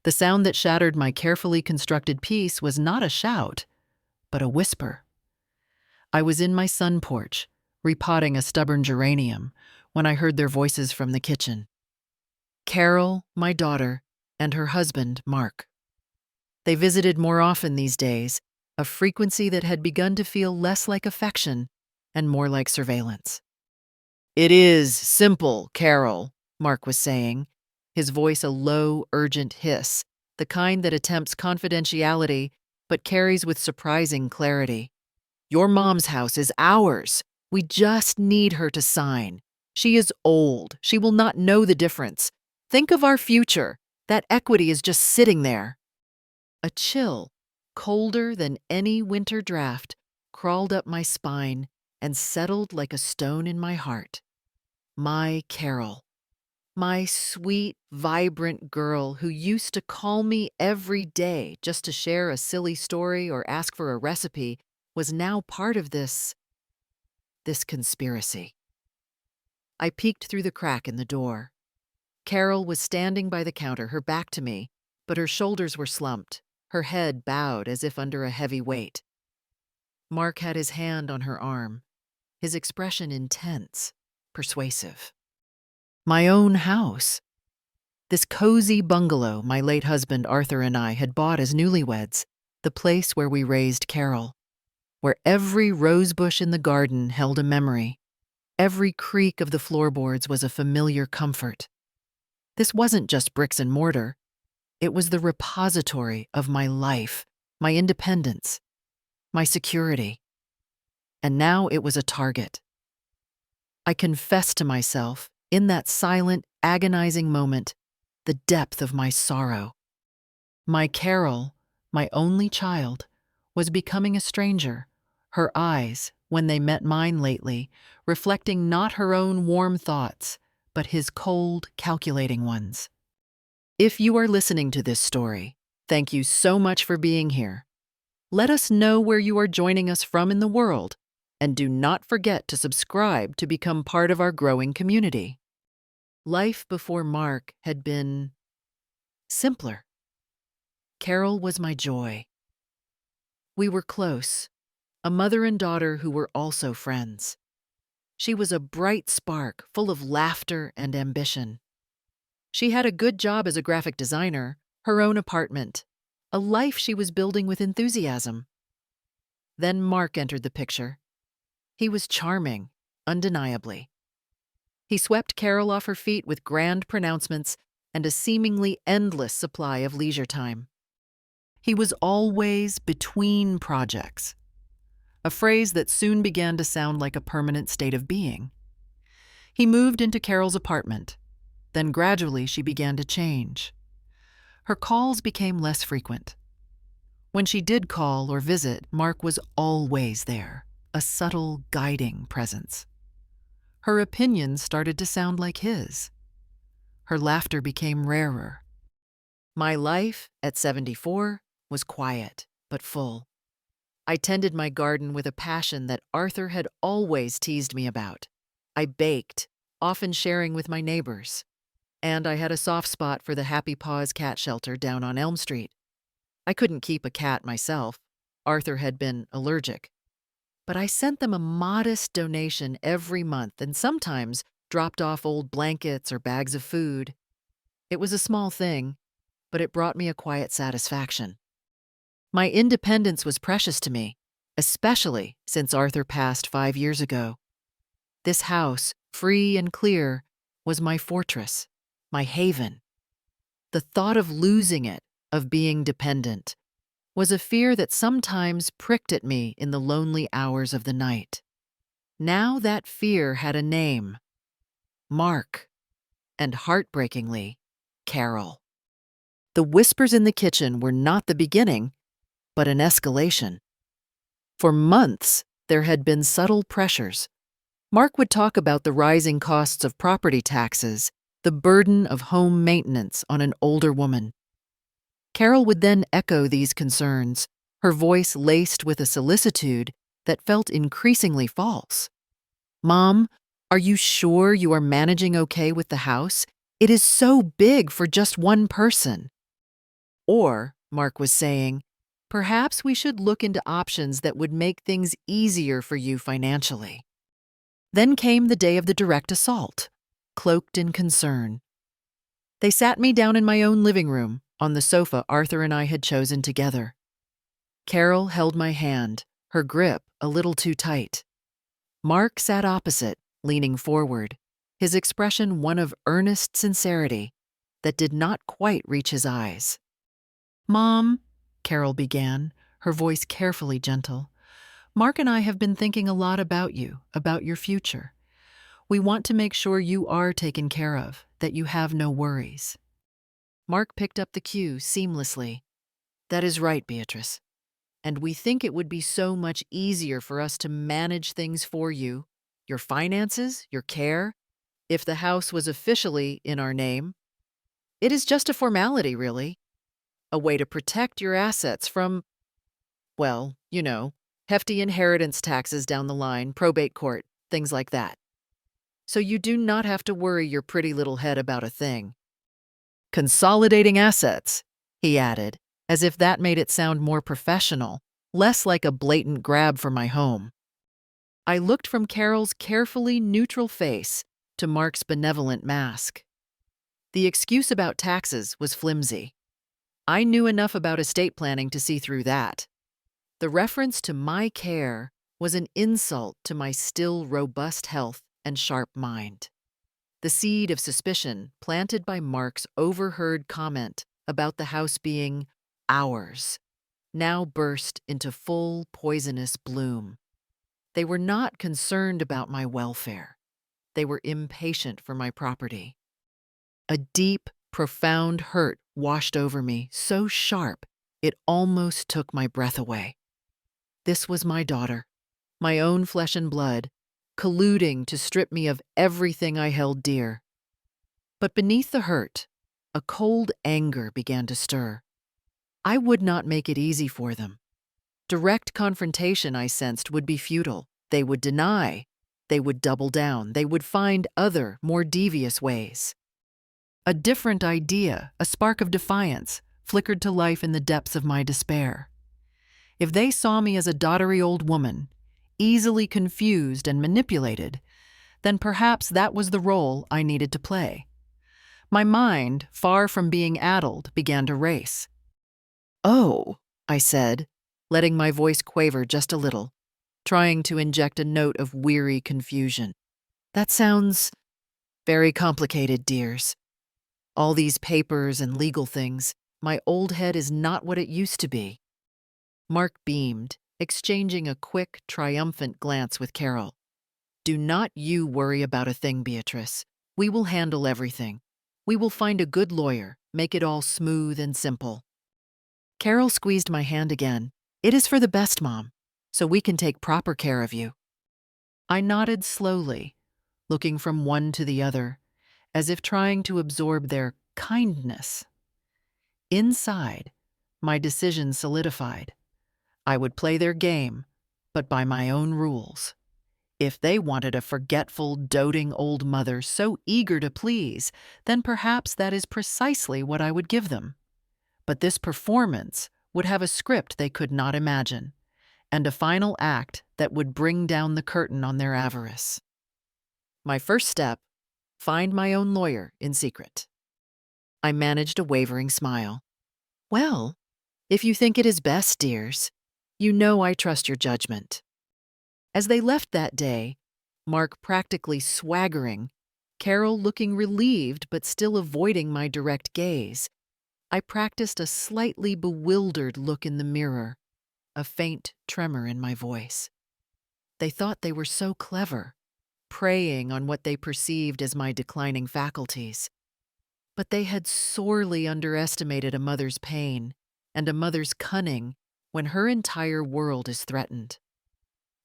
The sound that shattered my carefully constructed peace was not a shout, but a whisper. I was in my sun porch, repotting a stubborn geranium, when I heard their voices from the kitchen. Carol, my daughter, and her husband, Mark. They visited more often these days, a frequency that had begun to feel less like affection and more like surveillance. "It is simple, Carol," Mark was saying, his voice a low, urgent hiss, the kind that attempts confidentiality but carries with surprising clarity. "Your mom's house is ours. We just need her to sign. She is old. She will not know the difference. Think of our future. That equity is just sitting there." A chill, colder than any winter draft, crawled up my spine and settled like a stone in my heart. My Carol. My sweet, vibrant girl who used to call me every day just to share a silly story or ask for a recipe was now part of this conspiracy. I peeked through the crack in the door. Carol was standing by the counter, her back to me, but her shoulders were slumped, her head bowed as if under a heavy weight. Mark had his hand on her arm, his expression intense, persuasive. My own house. This cozy bungalow my late husband Arthur and I had bought as newlyweds, the place where we raised Carol, where every rosebush in the garden held a memory. Every creak of the floorboards was a familiar comfort. This wasn't just bricks and mortar. It was the repository of my life, my independence, my security. And now it was a target. I confessed to myself, in that silent, agonizing moment, the depth of my sorrow. My Carol, my only child, was becoming a stranger, her eyes, when they met mine lately, reflecting not her own warm thoughts, but his cold, calculating ones. If you are listening to this story, thank you so much for being here. Let us know where you are joining us from in the world, and do not forget to subscribe to become part of our growing community. Life before Mark had been simpler. Carol was my joy. We were close, a mother and daughter who were also friends. She was a bright spark, full of laughter and ambition. She had a good job as a graphic designer, her own apartment, a life she was building with enthusiasm. Then Mark entered the picture. He was charming, undeniably. He swept Carol off her feet with grand pronouncements and a seemingly endless supply of leisure time. He was always between projects, a phrase that soon began to sound like a permanent state of being. He moved into Carol's apartment. Then gradually she began to change. Her calls became less frequent. When she did call or visit, Mark was always there, a subtle, guiding presence. Her opinions started to sound like his. Her laughter became rarer. My life, at 74, was quiet, but full. I tended my garden with a passion that Arthur had always teased me about. I baked, often sharing with my neighbors. And I had a soft spot for the Happy Paws cat shelter down on Elm Street. I couldn't keep a cat myself. Arthur had been allergic. But I sent them a modest donation every month and sometimes dropped off old blankets or bags of food. It was a small thing, but it brought me a quiet satisfaction. My independence was precious to me, especially since Arthur passed 5 years ago. This house, free and clear, was my fortress, my haven. The thought of losing it, of being dependent, was a fear that sometimes pricked at me in the lonely hours of the night. Now that fear had a name: Mark, and heartbreakingly, Carol. The whispers in the kitchen were not the beginning, but an escalation. For months, there had been subtle pressures. Mark would talk about the rising costs of property taxes, the burden of home maintenance on an older woman. Carol would then echo these concerns, her voice laced with a solicitude that felt increasingly false. "Mom, are you sure you are managing okay with the house? It is so big for just one person." Or, Mark was saying, perhaps we should look into options that would make things easier for you financially. Then came the day of the direct assault, cloaked in concern. They sat me down in my own living room, on the sofa Arthur and I had chosen together. Carol held my hand, her grip a little too tight. Mark sat opposite, leaning forward, his expression one of earnest sincerity that did not quite reach his eyes. "Mom," Carol began, her voice carefully gentle, "Mark and I have been thinking a lot about you, about your future. We want to make sure you are taken care of, that you have no worries." Mark picked up the cue seamlessly. "That is right, Beatrice. And we think it would be so much easier for us to manage things for you, your finances, your care, if the house was officially in our name. It is just a formality, really. A way to protect your assets from, well, hefty inheritance taxes down the line, probate court, things like that. So you do not have to worry your pretty little head about a thing. Consolidating assets," he added, as if that made it sound more professional, less like a blatant grab for my home. I looked from Carol's carefully neutral face to Mark's benevolent mask. The excuse about taxes was flimsy. I knew enough about estate planning to see through that. The reference to my care was an insult to my still robust health and sharp mind. The seed of suspicion planted by Mark's overheard comment about the house being ours now burst into full poisonous bloom. They were not concerned about my welfare. They were impatient for my property. A deep, profound hurt washed over me, so sharp it almost took my breath away. This was my daughter, my own flesh and blood, colluding to strip me of everything I held dear. But beneath the hurt, a cold anger began to stir. I would not make it easy for them. Direct confrontation, I sensed, would be futile. They would deny. They would double down. They would find other, more devious ways. A different idea, a spark of defiance, flickered to life in the depths of my despair. If they saw me as a dottery old woman, easily confused and manipulated, then perhaps that was the role I needed to play. My mind, far from being addled, began to race. "Oh," I said, letting my voice quaver just a little, trying to inject a note of weary confusion. "That sounds very complicated, dears. All these papers and legal things, my old head is not what it used to be." Mark beamed, exchanging a quick, triumphant glance with Carol. "Do not you worry about a thing, Beatrice. We will handle everything. We will find a good lawyer, make it all smooth and simple." Carol squeezed my hand again. "It is for the best, Mom, so we can take proper care of you." I nodded slowly, looking from one to the other, as if trying to absorb their kindness. Inside, my decision solidified. I would play their game, but by my own rules. If they wanted a forgetful, doting old mother so eager to please, then perhaps that is precisely what I would give them. But this performance would have a script they could not imagine, and a final act that would bring down the curtain on their avarice. My first step, find my own lawyer in secret. I managed a wavering smile. "Well, if you think it is best, dears, you know I trust your judgment." As they left that day, Mark practically swaggering, Carol looking relieved but still avoiding my direct gaze, I practiced a slightly bewildered look in the mirror, a faint tremor in my voice. They thought they were so clever, preying on what they perceived as my declining faculties. But they had sorely underestimated a mother's pain and a mother's cunning when her entire world is threatened.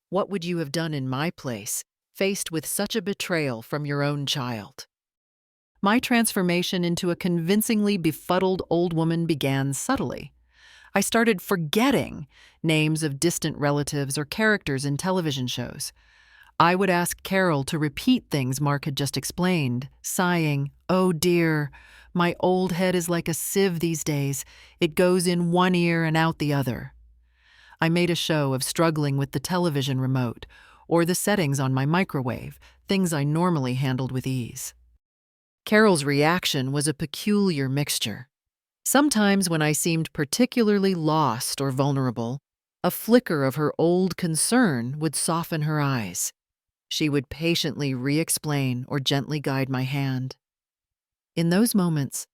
What would you have done in my place, faced with such a betrayal from your own child? My transformation into a convincingly befuddled old woman began subtly. I started forgetting names of distant relatives or characters in television shows. I would ask Carol to repeat things Mark had just explained, sighing, "Oh dear, my old head is like a sieve these days. It goes in one ear and out the other." I made a show of struggling with the television remote or the settings on my microwave, things I normally handled with ease. Carol's reaction was a peculiar mixture. Sometimes when I seemed particularly lost or vulnerable, a flicker of her old concern would soften her eyes. She would patiently re-explain or gently guide my hand. In those moments,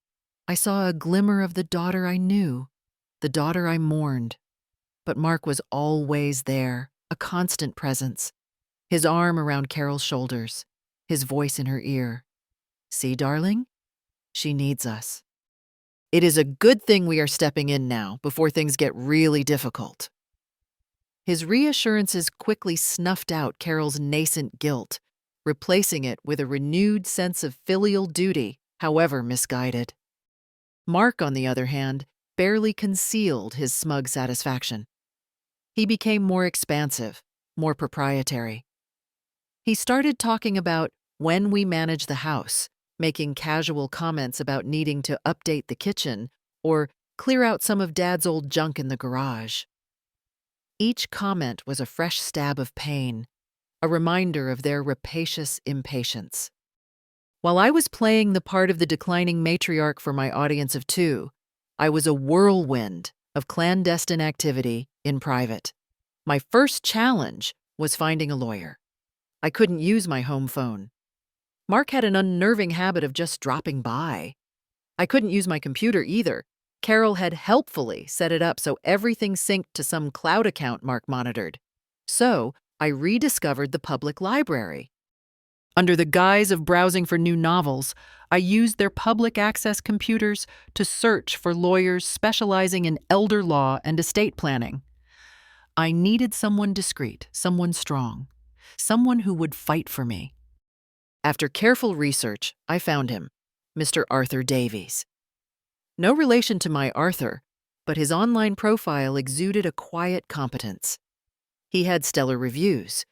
I saw a glimmer of the daughter I knew, the daughter I mourned. But Mark was always there, a constant presence, his arm around Carol's shoulders, his voice in her ear. "See, darling? She needs us. It is a good thing we are stepping in now before things get really difficult." His reassurances quickly snuffed out Carol's nascent guilt, replacing it with a renewed sense of filial duty, however misguided. Mark, on the other hand, barely concealed his smug satisfaction. He became more expansive, more proprietary. He started talking about when we manage the house, making casual comments about needing to update the kitchen or clear out some of Dad's old junk in the garage. Each comment was a fresh stab of pain, a reminder of their rapacious impatience. While I was playing the part of the declining matriarch for my audience of two, I was a whirlwind of clandestine activity in private. My first challenge was finding a lawyer. I couldn't use my home phone. Mark had an unnerving habit of just dropping by. I couldn't use my computer either. Carol had helpfully set it up so everything synced to some cloud account Mark monitored. So I rediscovered the public library. Under the guise of browsing for new novels, I used their public access computers to search for lawyers specializing in elder law and estate planning. I needed someone discreet, someone strong, someone who would fight for me. After careful research, I found him, Mr. Arthur Davies. No relation to my Arthur, but his online profile exuded a quiet competence. He had stellar reviews,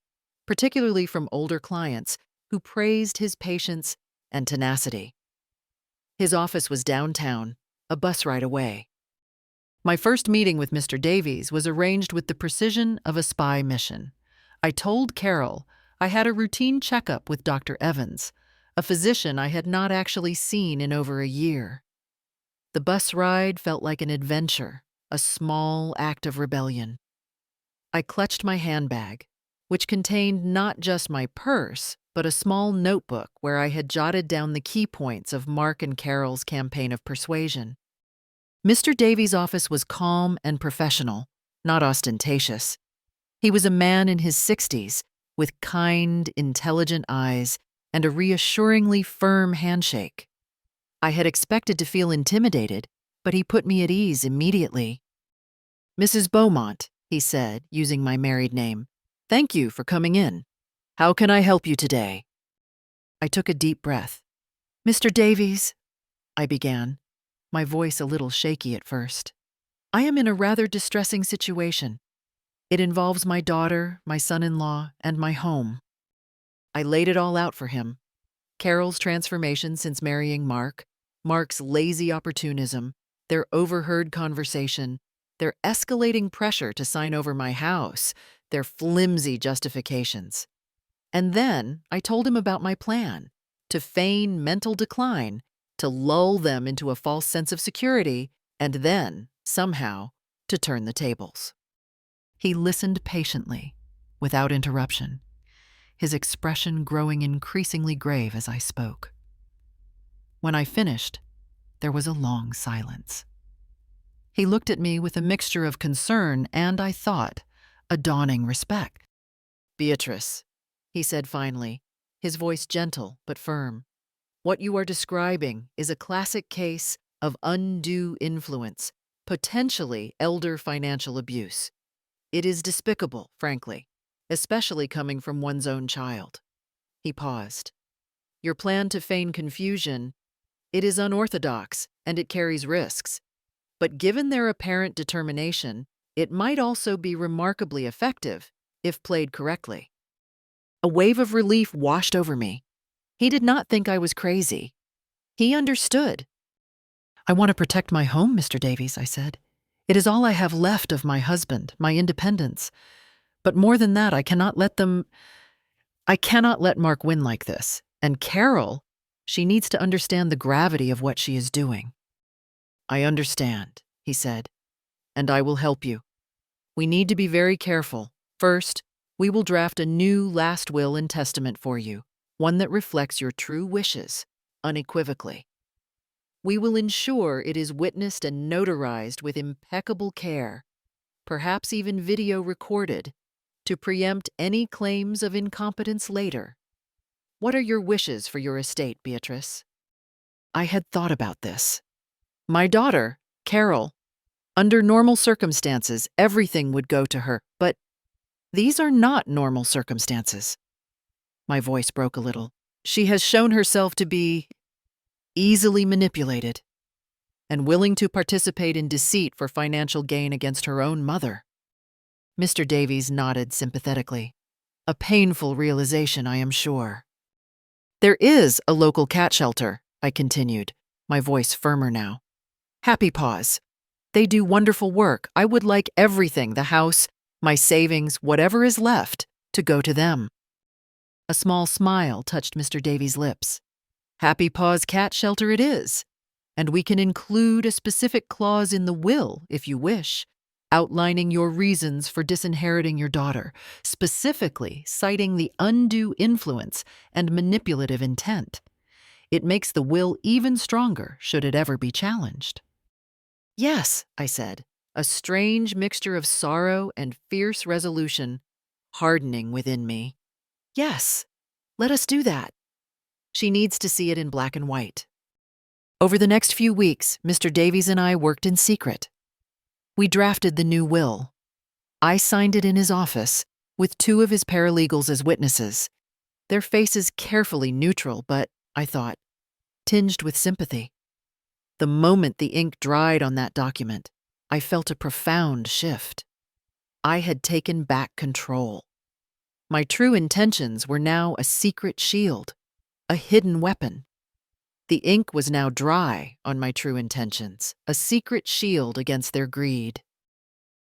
particularly from older clients who praised his patience and tenacity. His office was downtown, a bus ride away. My first meeting with Mr. Davies was arranged with the precision of a spy mission. I told Carol I had a routine checkup with Dr. Evans, a physician I had not actually seen in over a year. The bus ride felt like an adventure, a small act of rebellion. I clutched my handbag, which contained not just my purse, but a small notebook where I had jotted down the key points of Mark and Carol's campaign of persuasion. Mr. Davies' office was calm and professional, not ostentatious. He was a man in his 60s, with kind, intelligent eyes and a reassuringly firm handshake. I had expected to feel intimidated, but he put me at ease immediately. "Mrs. Beaumont," he said, using my married name, "thank you for coming in. How can I help you today?" I took a deep breath. "Mr. Davies," I began, my voice a little shaky at first. "I am in a rather distressing situation. It involves my daughter, my son-in-law, and my home." I laid it all out for him. Carol's transformation since marrying Mark, Mark's lazy opportunism, their overheard conversation, their escalating pressure to sign over my house, their flimsy justifications. And then I told him about my plan, to feign mental decline, to lull them into a false sense of security, and then, somehow, to turn the tables. He listened patiently, without interruption, his expression growing increasingly grave as I spoke. When I finished, there was a long silence. He looked at me with a mixture of concern and, I thought, a dawning respect. "Beatrice," he said finally, his voice gentle but firm, "what you are describing is a classic case of undue influence, potentially elder financial abuse. It is despicable, frankly, especially coming from one's own child." He paused. "Your plan to feign confusion, it is unorthodox and it carries risks. But given their apparent determination, it might also be remarkably effective if played correctly." A wave of relief washed over me. He did not think I was crazy. He understood. "I want to protect my home, Mr. Davies," I said. "It is all I have left of my husband, my independence. But more than that, I cannot let Mark win like this. And Carol, she needs to understand the gravity of what she is doing." "I understand," he said, "and I will help you. We need to be very careful. First, we will draft a new last will and testament for you, one that reflects your true wishes, unequivocally. We will ensure it is witnessed and notarized with impeccable care, perhaps even video recorded, to preempt any claims of incompetence later. What are your wishes for your estate, Beatrice?" I had thought about this. My daughter, Carol, under normal circumstances, everything would go to her, but these are not normal circumstances. My voice broke a little. She has shown herself to be easily manipulated and willing to participate in deceit for financial gain against her own mother. Mr. Davies nodded sympathetically. A painful realization, I am sure. "There is a local cat shelter," I continued, my voice firmer now. "Happy Paws. They do wonderful work. I would like everything, the house, my savings, whatever is left, to go to them." A small smile touched Mr. Davies' lips. "Happy Paws Cat Shelter it is, and we can include a specific clause in the will, if you wish, outlining your reasons for disinheriting your daughter, specifically citing the undue influence and manipulative intent. It makes the will even stronger should it ever be challenged." "Yes," I said, a strange mixture of sorrow and fierce resolution hardening within me. "Yes, let us do that. She needs to see it in black and white." Over the next few weeks, Mr. Davies and I worked in secret. We drafted the new will. I signed it in his office, with two of his paralegals as witnesses, their faces carefully neutral, but, I thought, tinged with sympathy. The moment the ink dried on that document, I felt a profound shift. I had taken back control. My true intentions were now a secret shield, a hidden weapon. The ink was now dry on my true intentions, a secret shield against their greed.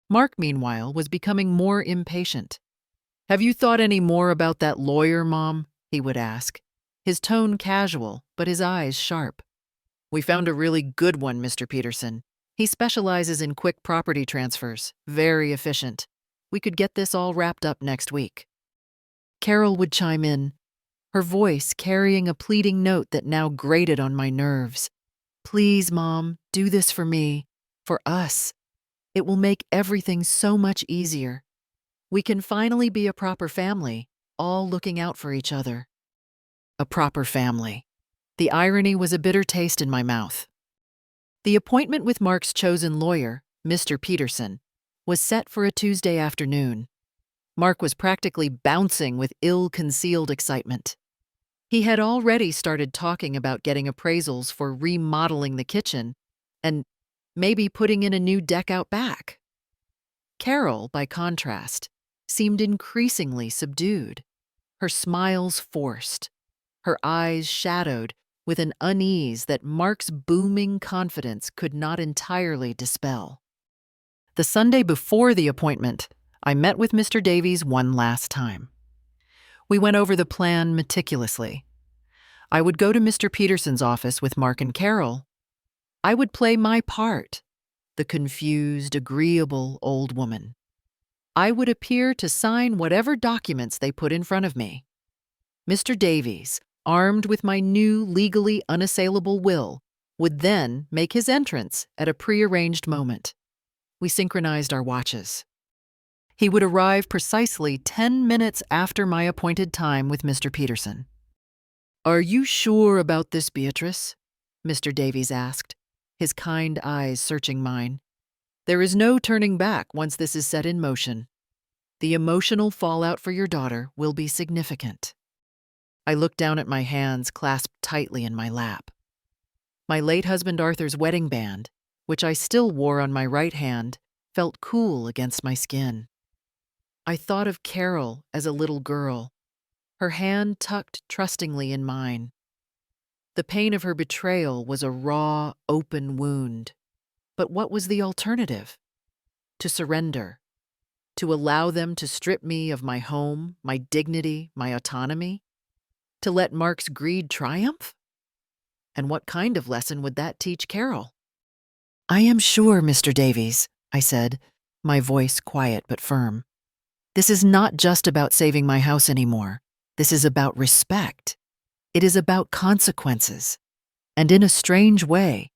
Mark, meanwhile, was becoming more impatient. "Have you thought any more about that lawyer, Mom?" he would ask, his tone casual, but his eyes sharp. "We found a really good one, Mr. Peterson. He specializes in quick property transfers, very efficient. We could get this all wrapped up next week." Carol would chime in, her voice carrying a pleading note that now grated on my nerves. "Please, Mom, do this for me, for us. It will make everything so much easier. We can finally be a proper family, all looking out for each other." A proper family. The irony was a bitter taste in my mouth. The appointment with Mark's chosen lawyer, Mr. Peterson, was set for a Tuesday afternoon. Mark was practically bouncing with ill-concealed excitement. He had already started talking about getting appraisals for remodeling the kitchen and maybe putting in a new deck out back. Carol, by contrast, seemed increasingly subdued, her smiles forced, her eyes shadowed with an unease that Mark's booming confidence could not entirely dispel. The Sunday before the appointment, I met with Mr. Davies one last time. We went over the plan meticulously. I would go to Mr. Peterson's office with Mark and Carol. I would play my part, the confused, agreeable old woman. I would appear to sign whatever documents they put in front of me. Mr. Davies, armed with my new legally unassailable will, would then make his entrance at a prearranged moment. We synchronized our watches. He would arrive precisely 10 minutes after my appointed time with Mr. Peterson. "Are you sure about this, Beatrice?" Mr. Davies asked, his kind eyes searching mine. "There is no turning back once this is set in motion. The emotional fallout for your daughter will be significant." I looked down at my hands clasped tightly in my lap. My late husband Arthur's wedding band, which I still wore on my right hand, felt cool against my skin. I thought of Carol as a little girl, her hand tucked trustingly in mine. The pain of her betrayal was a raw, open wound. But what was the alternative? To surrender, to allow them to strip me of my home, my dignity, my autonomy? To let Mark's greed triumph? And what kind of lesson would that teach Carol? "I am sure, Mr. Davies," I said, my voice quiet but firm. "This is not just about saving my house anymore. This is about respect. It is about consequences. And in a strange way,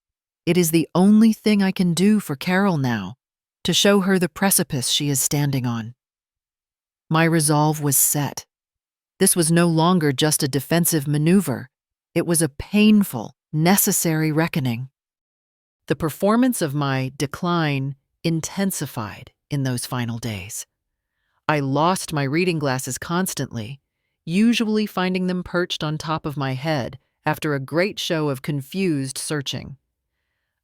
it is the only thing I can do for Carol now, to show her the precipice she is standing on." My resolve was set. This was no longer just a defensive maneuver. It was a painful, necessary reckoning. The performance of my decline intensified in those final days. I lost my reading glasses constantly, usually finding them perched on top of my head after a great show of confused searching.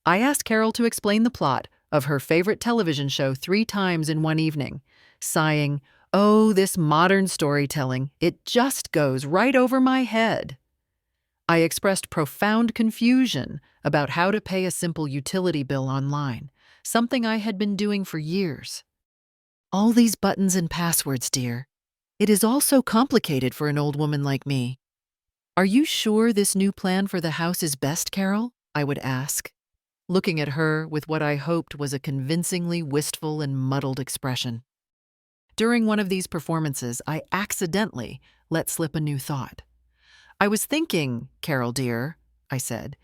I asked Carol to explain the plot of her favorite television show 3 times in one evening, sighing, "Oh, this modern storytelling, it just goes right over my head." I expressed profound confusion about how to pay a simple utility bill online, something I had been doing for years. "All these buttons and passwords, dear. It is all so complicated for an old woman like me." "Are you sure this new plan for the house is best, Carol?" I would ask, looking at her with what I hoped was a convincingly wistful and muddled expression. During one of these performances, I accidentally let slip a new thought. "I was thinking, Carol dear," I said,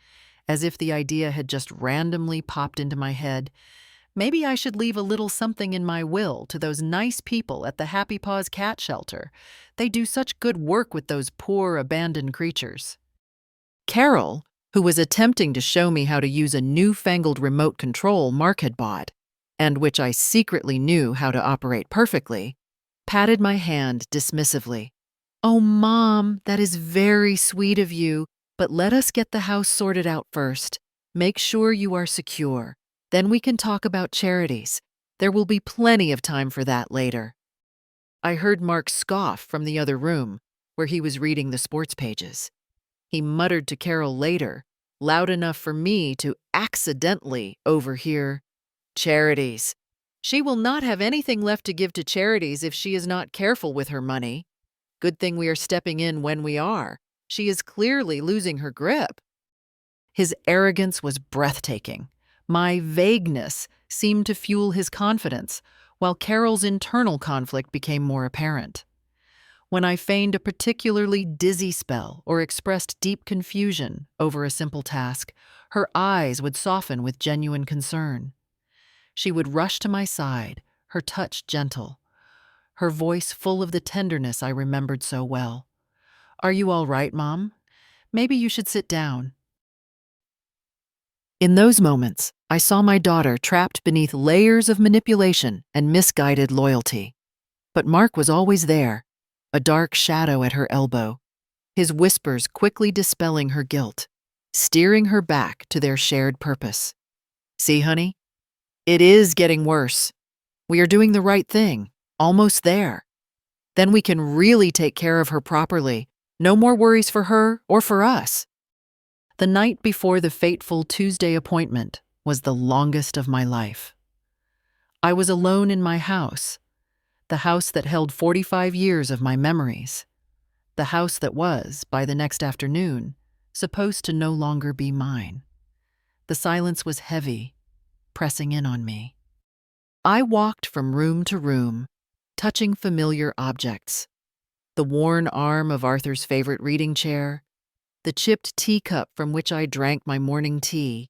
as if the idea had just randomly popped into my head, "maybe I should leave a little something in my will to those nice people at the Happy Paws cat shelter. They do such good work with those poor, abandoned creatures." Carol, who was attempting to show me how to use a newfangled remote control Mark had bought, and which I secretly knew how to operate perfectly, patted my hand dismissively. "Oh, Mom, that is very sweet of you, but let us get the house sorted out first. Make sure you are secure. Then we can talk about charities. There will be plenty of time for that later." I heard Mark scoff from the other room, where he was reading the sports pages. He muttered to Carol later, loud enough for me to accidentally overhear, "Charities. She will not have anything left to give to charities if she is not careful with her money. Good thing we are stepping in when we are. She is clearly losing her grip." His arrogance was breathtaking. My vagueness seemed to fuel his confidence, while Carol's internal conflict became more apparent. When I feigned a particularly dizzy spell or expressed deep confusion over a simple task, her eyes would soften with genuine concern. She would rush to my side, her touch gentle, her voice full of the tenderness I remembered so well. "Are you all right, Mom? Maybe you should sit down." In those moments, I saw my daughter trapped beneath layers of manipulation and misguided loyalty. But Mark was always there, a dark shadow at her elbow, his whispers quickly dispelling her guilt, steering her back to their shared purpose. "See, honey? It is getting worse. We are doing the right thing, almost there. Then we can really take care of her properly. No more worries for her or for us." The night before the fateful Tuesday appointment was the longest of my life. I was alone in my house, the house that held 45 years of my memories, the house that was, by the next afternoon, supposed to no longer be mine. The silence was heavy, pressing in on me. I walked from room to room, touching familiar objects. The worn arm of Arthur's favorite reading chair, the chipped teacup from which I drank my morning tea,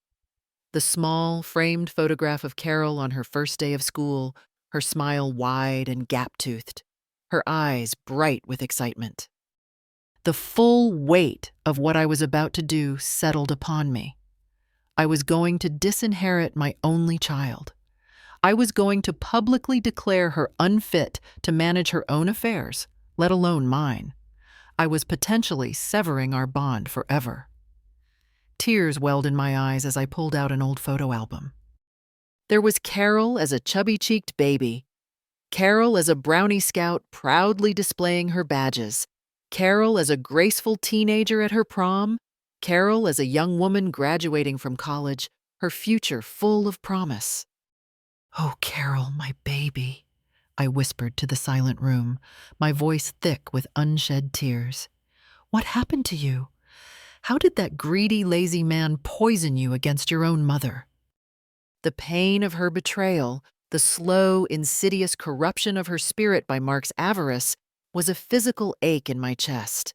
the small, framed photograph of Carol on her first day of school, her smile wide and gap-toothed, her eyes bright with excitement. The full weight of what I was about to do settled upon me. I was going to disinherit my only child. I was going to publicly declare her unfit to manage her own affairs, let alone mine. I was potentially severing our bond forever. Tears welled in my eyes as I pulled out an old photo album. There was Carol as a chubby-cheeked baby, Carol as a brownie scout proudly displaying her badges, Carol as a graceful teenager at her prom, Carol as a young woman graduating from college, her future full of promise. "Oh, Carol, my baby," I whispered to the silent room, my voice thick with unshed tears. "What happened to you? How did that greedy, lazy man poison you against your own mother?" The pain of her betrayal, the slow, insidious corruption of her spirit by Mark's avarice, was a physical ache in my chest.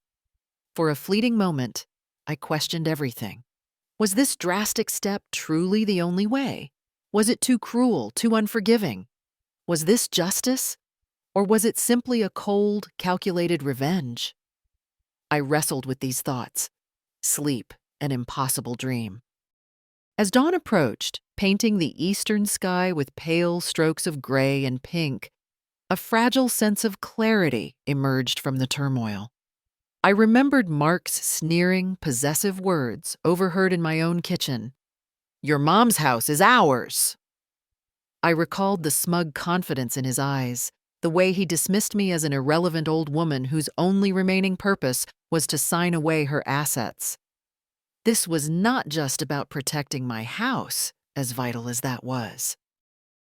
For a fleeting moment, I questioned everything. Was this drastic step truly the only way? Was it too cruel, too unforgiving? Was this justice? Or was it simply a cold, calculated revenge? I wrestled with these thoughts. Sleep, an impossible dream. As dawn approached, painting the eastern sky with pale strokes of gray and pink, a fragile sense of clarity emerged from the turmoil. I remembered Mark's sneering, possessive words overheard in my own kitchen. "Your mom's house is ours." I recalled the smug confidence in his eyes, the way he dismissed me as an irrelevant old woman whose only remaining purpose was to sign away her assets. This was not just about protecting my house, as vital as that was.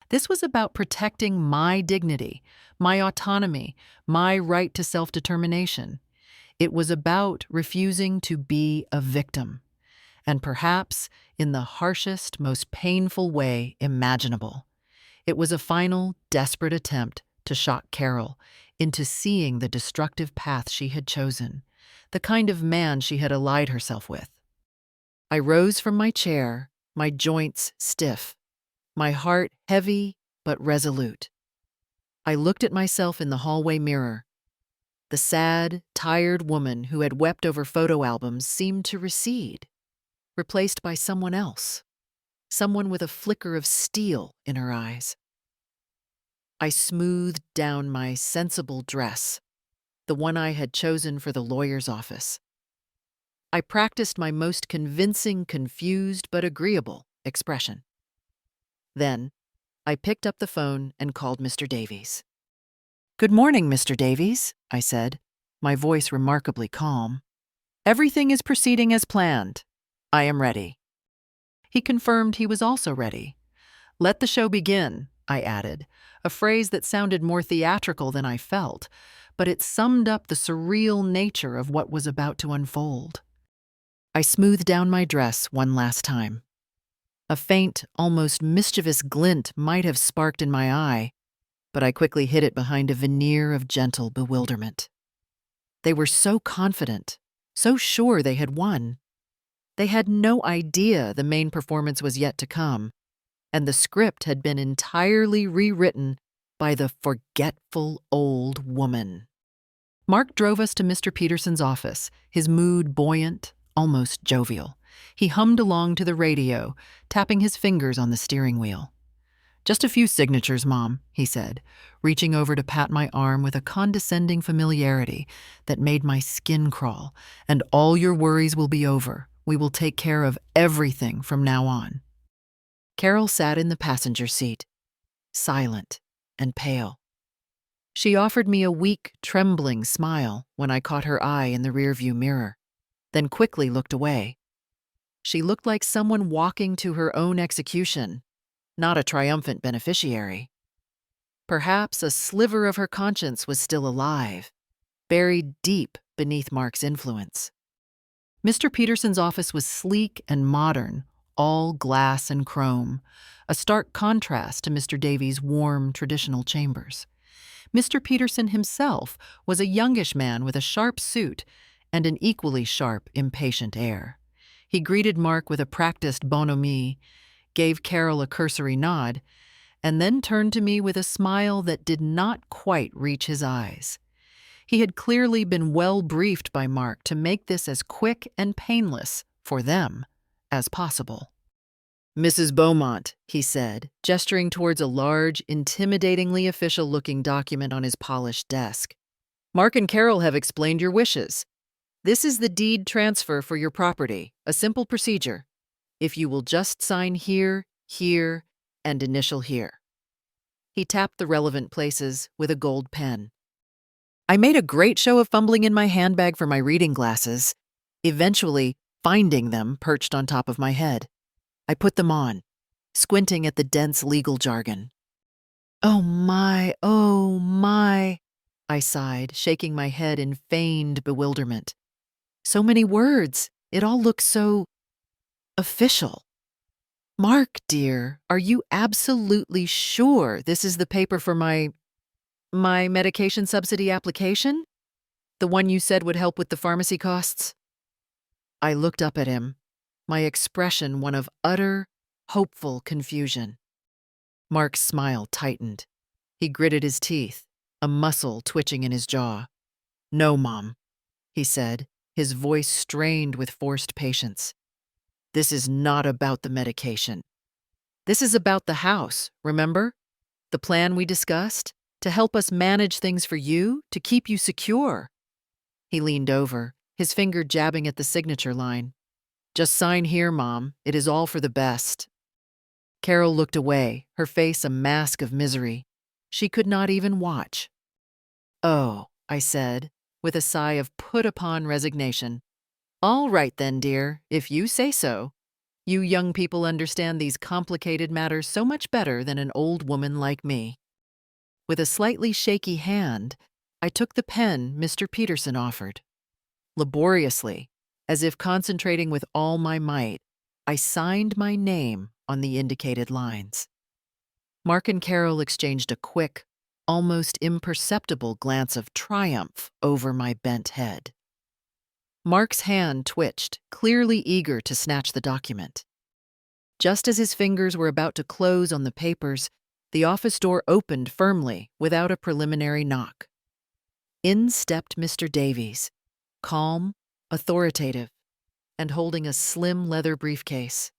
This was about protecting my dignity, my autonomy, my right to self-determination. It was about refusing to be a victim, and perhaps in the harshest, most painful way imaginable. It was a final, desperate attempt to shock Carol into seeing the destructive path she had chosen, the kind of man she had allied herself with. I rose from my chair, my joints stiff, my heart heavy but resolute. I looked at myself in the hallway mirror. The sad, tired woman who had wept over photo albums seemed to recede, replaced by someone else, someone with a flicker of steel in her eyes. I smoothed down my sensible dress, the one I had chosen for the lawyer's office. I practiced my most convincing, confused but agreeable expression. Then, I picked up the phone and called Mr. Davies. "Good morning, Mr. Davies," I said, my voice remarkably calm. "Everything is proceeding as planned. I am ready." He confirmed he was also ready. "Let the show begin," I added, a phrase that sounded more theatrical than I felt, but it summed up the surreal nature of what was about to unfold. I smoothed down my dress one last time. A faint, almost mischievous glint might have sparked in my eye, but I quickly hid it behind a veneer of gentle bewilderment. They were so confident, so sure they had won. They had no idea the main performance was yet to come, and the script had been entirely rewritten by the forgetful old woman. Mark drove us to Mr. Peterson's office, his mood buoyant, almost jovial. He hummed along to the radio, tapping his fingers on the steering wheel. "Just a few signatures, Mom," he said, reaching over to pat my arm with a condescending familiarity that made my skin crawl. "And all your worries will be over. We will take care of everything from now on." Carol sat in the passenger seat, silent and pale. She offered me a weak, trembling smile when I caught her eye in the rearview mirror, then quickly looked away. She looked like someone walking to her own execution, not a triumphant beneficiary. Perhaps a sliver of her conscience was still alive, buried deep beneath Mark's influence. Mr. Peterson's office was sleek and modern, all glass and chrome, a stark contrast to Mr. Davies' warm, traditional chambers. Mr. Peterson himself was a youngish man with a sharp suit and an equally sharp, impatient air. He greeted Mark with a practiced bonhomie, gave Carol a cursory nod, and then turned to me with a smile that did not quite reach his eyes. He had clearly been well briefed by Mark to make this as quick and painless, for them, as possible. "Mrs. Beaumont," he said, gesturing towards a large, intimidatingly official-looking document on his polished desk. "Mark and Carol have explained your wishes. This is the deed transfer for your property, a simple procedure. If you will just sign here, here, and initial here." He tapped the relevant places with a gold pen. I made a great show of fumbling in my handbag for my reading glasses, eventually finding them perched on top of my head. I put them on, squinting at the dense legal jargon. Oh my, I sighed, shaking my head in feigned bewilderment. So many words. It all looks so official. Mark, dear, are you absolutely sure this is the paper for my medication subsidy application? The one you said would help with the pharmacy costs? I looked up at him, my expression one of utter, hopeful confusion. Mark's smile tightened. He gritted his teeth, a muscle twitching in his jaw. No, Mom, he said, his voice strained with forced patience. This is not about the medication. This is about the house, remember? The plan we discussed? To help us manage things for you, to keep you secure. He leaned over, his finger jabbing at the signature line. Just sign here, Mom. It is all for the best. Carol looked away, her face a mask of misery. She could not even watch. Oh, I said, with a sigh of put-upon resignation. All right then, dear, if you say so. You young people understand these complicated matters so much better than an old woman like me. With a slightly shaky hand, I took the pen Mr. Peterson offered. Laboriously, as if concentrating with all my might, I signed my name on the indicated lines. Mark and Carol exchanged a quick, almost imperceptible glance of triumph over my bent head. Mark's hand twitched, clearly eager to snatch the document. Just as his fingers were about to close on the papers, the office door opened firmly without a preliminary knock. In stepped Mr. Davies, calm, authoritative, and holding a slim leather briefcase.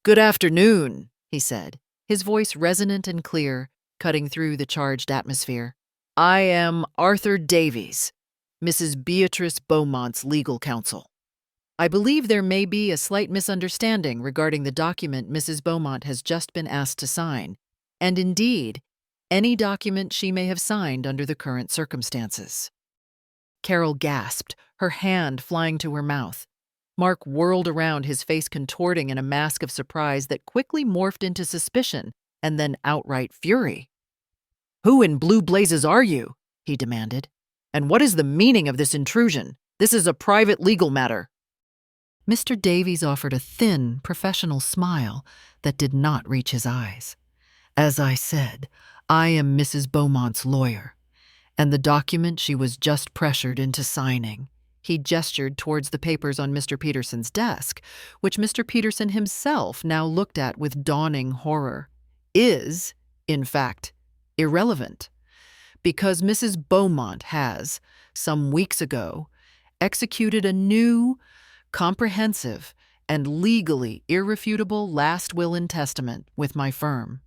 "Good afternoon," he said, his voice resonant and clear, cutting through the charged atmosphere. "I am Arthur Davies, Mrs. Beatrice Beaumont's legal counsel. I believe there may be a slight misunderstanding regarding the document Mrs. Beaumont has just been asked to sign, and indeed, any document she may have signed under the current circumstances." Carol gasped, her hand flying to her mouth. Mark whirled around, his face contorting in a mask of surprise that quickly morphed into suspicion and then outright fury. "Who in blue blazes are you?" he demanded. "And what is the meaning of this intrusion? This is a private legal matter." Mr. Davies offered a thin, professional smile that did not reach his eyes. "As I said, I am Mrs. Beaumont's lawyer, and the document she was just pressured into signing." He gestured towards the papers on Mr. Peterson's desk, which Mr. Peterson himself now looked at with dawning horror. "Is, in fact, irrelevant, because Mrs. Beaumont has, some weeks ago, executed a new, comprehensive, and legally irrefutable last will and testament with my firm."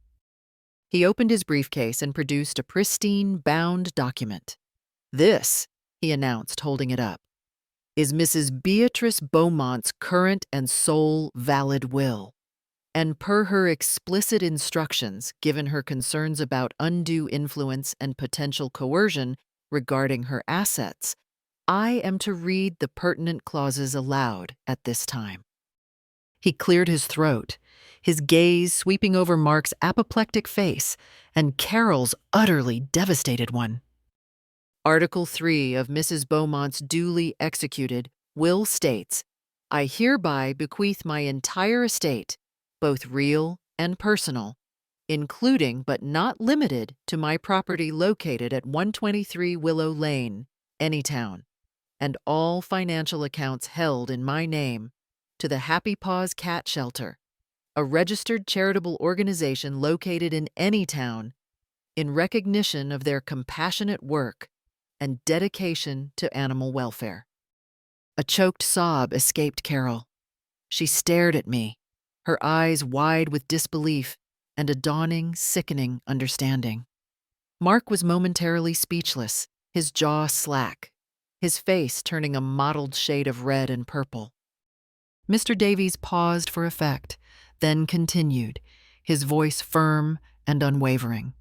He opened his briefcase and produced a pristine, bound document. "This," he announced, holding it up, "is Mrs. Beatrice Beaumont's current and sole valid will. And per her explicit instructions, given her concerns about undue influence and potential coercion regarding her assets, I am to read the pertinent clauses aloud at this time." He cleared his throat, his gaze sweeping over Mark's apoplectic face and Carol's utterly devastated one. "Article 3 of Mrs. Beaumont's duly executed will states, I hereby bequeath my entire estate, both real and personal, including but not limited to my property located at 123 Willow Lane, Anytown, and all financial accounts held in my name, to the Happy Paws Cat Shelter, a registered charitable organization located in Anytown, in recognition of their compassionate work and dedication to animal welfare." A choked sob escaped Carol. She stared at me, her eyes wide with disbelief and a dawning, sickening understanding. Mark was momentarily speechless, his jaw slack, his face turning a mottled shade of red and purple. Mr. Davies paused for effect, then continued, his voice firm and unwavering.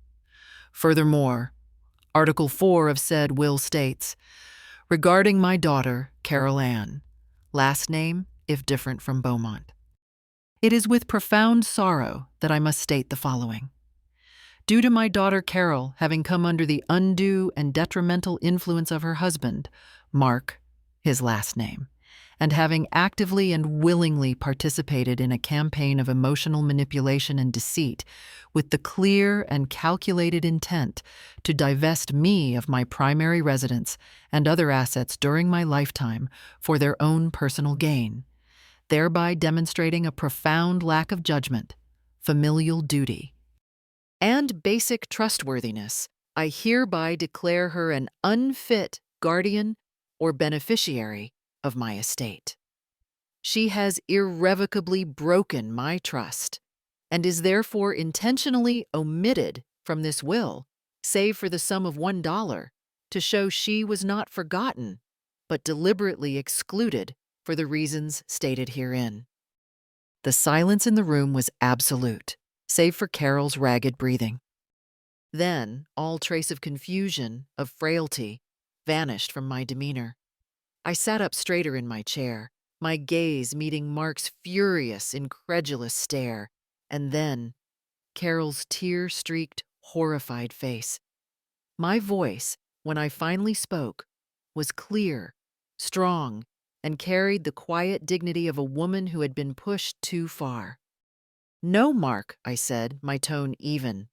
"Furthermore, Article 4 of said will states, regarding my daughter, Carol Ann, last name, if different from Beaumont. It is with profound sorrow that I must state the following. Due to my daughter Carol having come under the undue and detrimental influence of her husband, Mark, his last name, and having actively and willingly participated in a campaign of emotional manipulation and deceit with the clear and calculated intent to divest me of my primary residence and other assets during my lifetime for their own personal gain, thereby demonstrating a profound lack of judgment, familial duty, and basic trustworthiness, I hereby declare her an unfit guardian or beneficiary of my estate. She has irrevocably broken my trust and is therefore intentionally omitted from this will, save for the sum of $1, to show she was not forgotten, but deliberately excluded for the reasons stated herein. The silence in the room was absolute, save for Carol's ragged breathing. Then all trace of confusion, of frailty, vanished from my demeanor. I sat up straighter in my chair, my gaze meeting Mark's furious, incredulous stare, and then Carol's tear-streaked, horrified face. My voice, when I finally spoke, was clear, strong, and carried the quiet dignity of a woman who had been pushed too far. "No, Mark," I said, my tone even.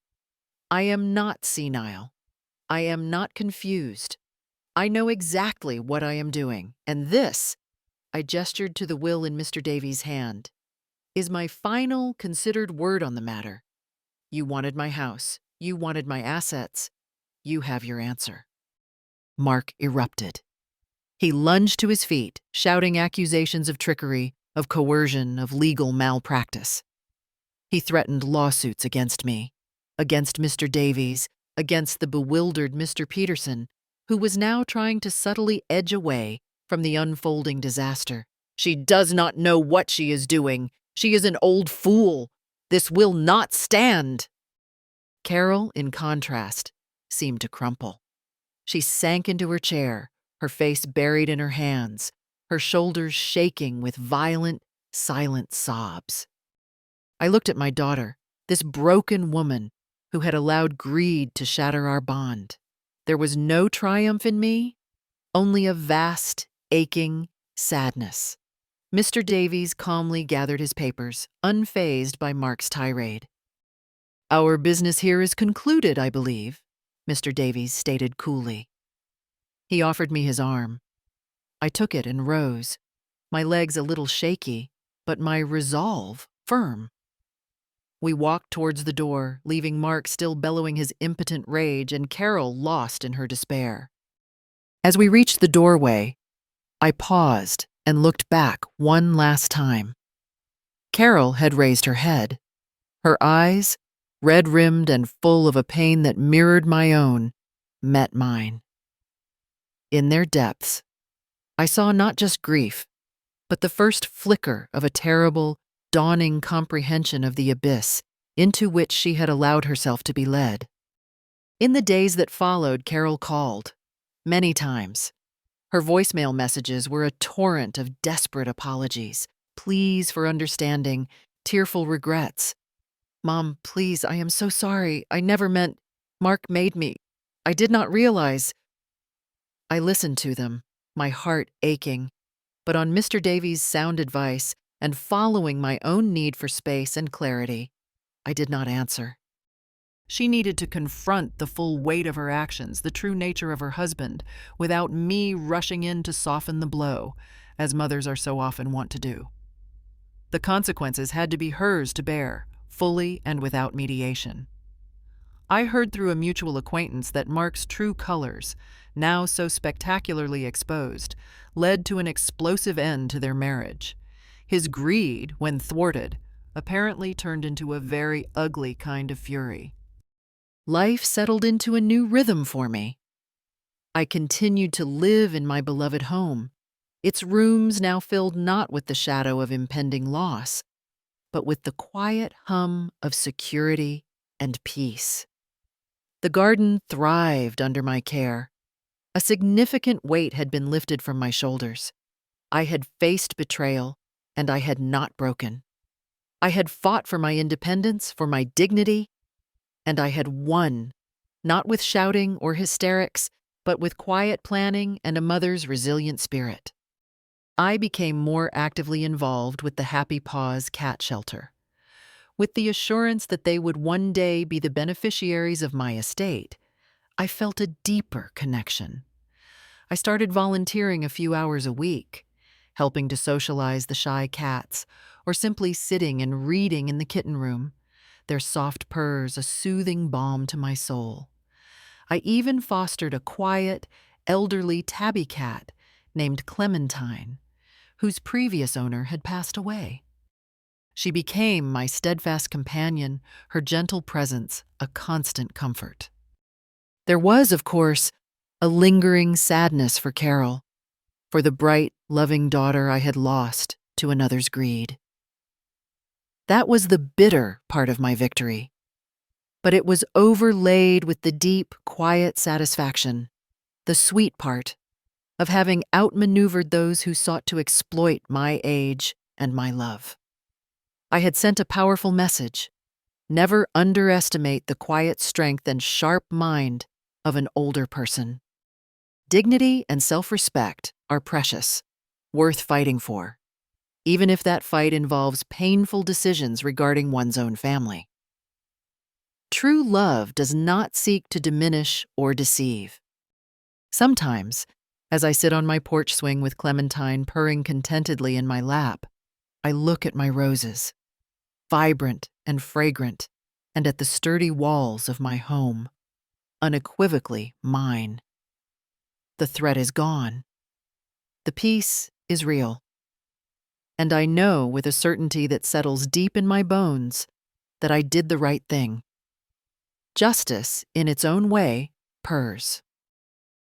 "I am not senile. I am not confused. I know exactly what I am doing, and this," I gestured to the will in Mr. Davies' hand, "is my final, considered word on the matter. You wanted my house. You wanted my assets. You have your answer." Mark erupted. He lunged to his feet, shouting accusations of trickery, of coercion, of legal malpractice. He threatened lawsuits against me, against Mr. Davies, against the bewildered Mr. Peterson, who was now trying to subtly edge away from the unfolding disaster. "She does not know what she is doing. She is an old fool. This will not stand." Carol, in contrast, seemed to crumple. She sank into her chair, her face buried in her hands, her shoulders shaking with violent, silent sobs. I looked at my daughter, this broken woman who had allowed greed to shatter our bond. There was no triumph in me, only a vast, aching sadness. Mr. Davies calmly gathered his papers, unfazed by Mark's tirade. "Our business here is concluded, I believe," Mr. Davies stated coolly. He offered me his arm. I took it and rose, my legs a little shaky, but my resolve firm. We walked towards the door, leaving Mark still bellowing his impotent rage and Carol lost in her despair. As we reached the doorway, I paused and looked back one last time. Carol had raised her head. Her eyes, red-rimmed and full of a pain that mirrored my own, met mine. In their depths, I saw not just grief, but the first flicker of a terrible, dawning comprehension of the abyss into which she had allowed herself to be led. In the days that followed, Carol called, many times. Her voicemail messages were a torrent of desperate apologies, pleas for understanding, tearful regrets. "Mom, please, I am so sorry. I never meant. Mark made me. I did not realize." I listened to them, my heart aching, but on Mr. Davies' sound advice and following my own need for space and clarity, I did not answer. She needed to confront the full weight of her actions, the true nature of her husband, without me rushing in to soften the blow, as mothers are so often wont to do. The consequences had to be hers to bear, fully and without mediation. I heard through a mutual acquaintance that Mark's true colors, now so spectacularly exposed, led to an explosive end to their marriage. His greed, when thwarted, apparently turned into a very ugly kind of fury. Life settled into a new rhythm for me. I continued to live in my beloved home, its rooms now filled not with the shadow of impending loss, but with the quiet hum of security and peace. The garden thrived under my care. A significant weight had been lifted from my shoulders. I had faced betrayal, and I had not broken. I had fought for my independence, for my dignity, and I had won, not with shouting or hysterics, but with quiet planning and a mother's resilient spirit. I became more actively involved with the Happy Paws cat shelter. With the assurance that they would one day be the beneficiaries of my estate, I felt a deeper connection. I started volunteering a few hours a week, helping to socialize the shy cats, or simply sitting and reading in the kitten room, their soft purrs a soothing balm to my soul. I even fostered a quiet, elderly tabby cat named Clementine, whose previous owner had passed away. She became my steadfast companion, her gentle presence a constant comfort. There was, of course, a lingering sadness for Carol, for the bright, loving daughter I had lost to another's greed. That was the bitter part of my victory, but it was overlaid with the deep, quiet satisfaction, the sweet part, of having outmaneuvered those who sought to exploit my age and my love. I had sent a powerful message. Never underestimate the quiet strength and sharp mind of an older person. Dignity and self-respect are precious, worth fighting for, even if that fight involves painful decisions regarding one's own family. True love does not seek to diminish or deceive. Sometimes, as I sit on my porch swing with Clementine purring contentedly in my lap, I look at my roses, vibrant and fragrant, and at the sturdy walls of my home, unequivocally mine. The threat is gone. The peace is real. And I know with a certainty that settles deep in my bones that I did the right thing. Justice, in its own way, purrs.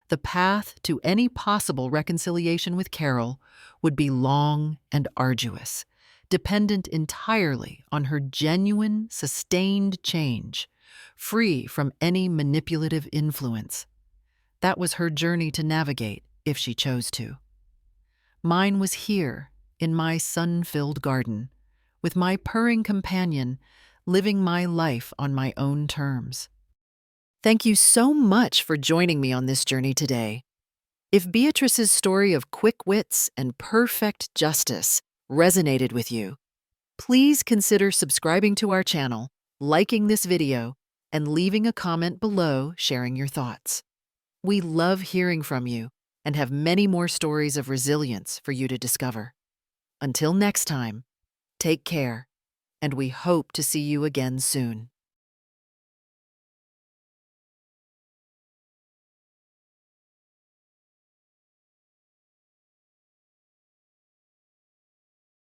The path to any possible reconciliation with Carol would be long and arduous, dependent entirely on her genuine, sustained change, free from any manipulative influence. That was her journey to navigate, if she chose to. Mine was here, in my sun-filled garden, with my purring companion, living my life on my own terms. Thank you so much for joining me on this journey today. If Beatrice's story of quick wits and perfect justice resonated with you, please consider subscribing to our channel, liking this video, and leaving a comment below sharing your thoughts. We love hearing from you and have many more stories of resilience for you to discover. Until next time, take care, and we hope to see you again soon.